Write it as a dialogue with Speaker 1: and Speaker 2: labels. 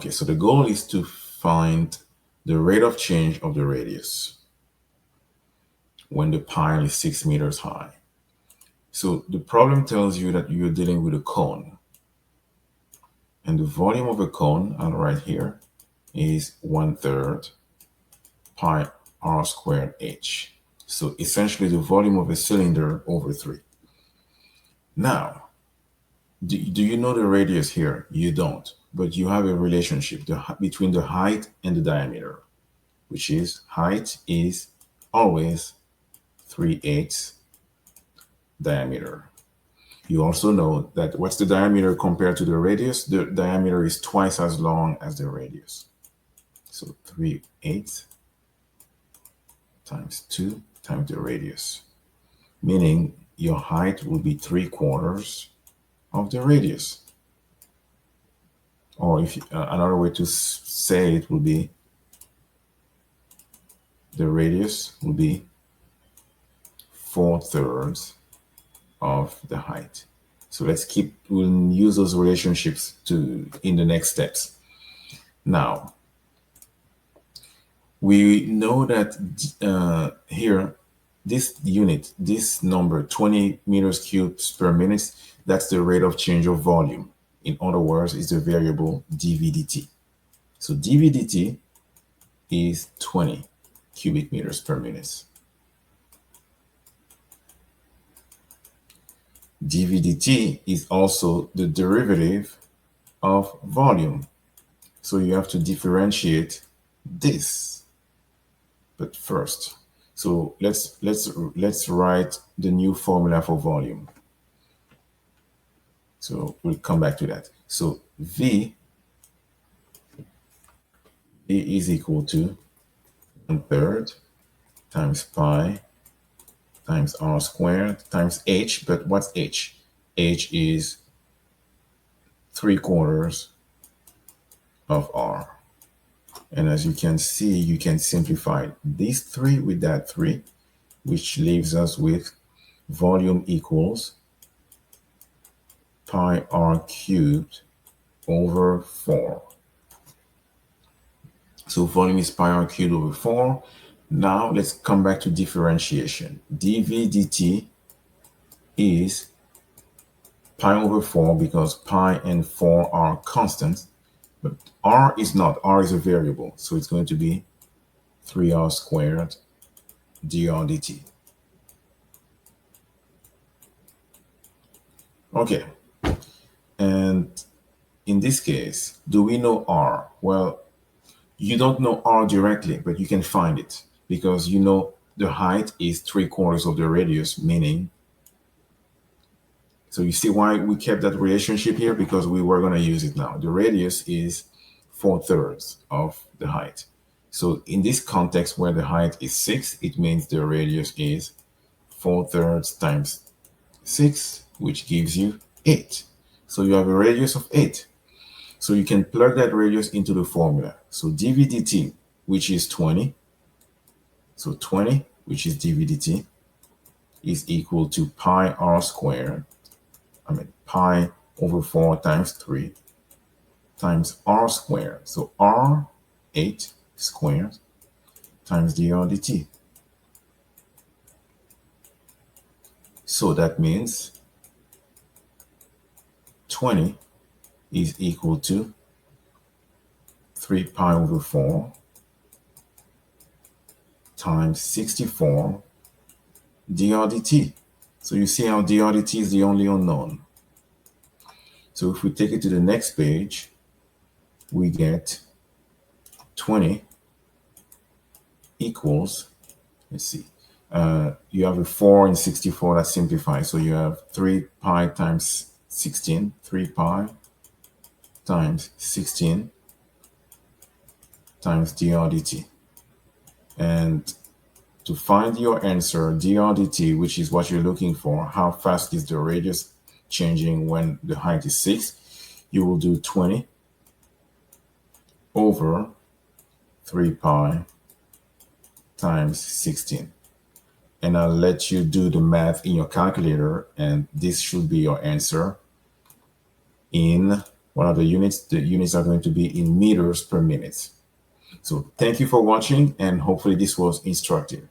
Speaker 1: Okay, so the goal is to find the rate of change of the radius when the pile is 6 meters high. So the problem tells you that you're dealing with a cone. And the volume of a cone, I'll write here, is 1/3 pi r squared h. So essentially the volume of a cylinder over 3. Now, do you know the radius here? You don't, but you have a relationship between the height and the diameter, which is height is always 3/8 diameter. You also know that what's the diameter compared to the radius? The diameter is twice as long as the radius. So 3/8 times 2 times the radius, meaning your height will be 3/4 of the radius. Or if another way to say it will be the radius will be 4/3 of the height. So we'll use those relationships in the next steps. Now, we know that here, this unit, this number, 20 meters cubed per minute, that's the rate of change of volume. In other words, it's the variable dV/dt. So dV/dt is 20 cubic meters per minute. dV/dt is also the derivative of volume. So you have to differentiate this. But first, so let's write the new formula for volume. So we'll come back to that. So V is equal to 1/3 times pi times r squared times h. But what's h? H is 3/4 of r. And as you can see, you can simplify these 3 with that 3, which leaves us with volume equals pi r cubed over 4. So volume is pi r cubed over 4. Now let's come back to differentiation. dV/dt is pi over 4 because pi and 4 are constants. But r is not. R is a variable. So it's going to be 3r squared dr dt. Okay. And in this case, do we know r? Well, you don't know r directly, but you can find it because you know the height is 3/4 of the radius, meaning. So you see why we kept that relationship here? Because we were going to use it now. The radius is 4/3 of the height. So in this context where the height is 6, it means the radius is 4/3 times 6, which gives you 8. So you have a radius of 8. So you can plug that radius into the formula. So dV/dt, which is 20. So 20, which is dV/dt, is equal to pi r squared. Pi over 4 times 3 times r squared. So r, 8 squared, times dr dt. So that means 20 is equal to 3 pi over 4 times 64 dr dt. So you see how dr dt is the only unknown. So if we take it to the next page, we get 20 equals, let's see, you have a 4 and 64 that simplifies. So you have 3 pi times 16, 3 pi times 16 times dr dt. And to find your answer, dr dt, which is what you're looking for, how fast is the radius changing when the height is 6, you will do 20 over 3 pi times 16. And I'll let you do the math in your calculator, and this should be your answer in What are the units? The units are going to be in meters per minute. So thank you for watching, and hopefully this was instructive.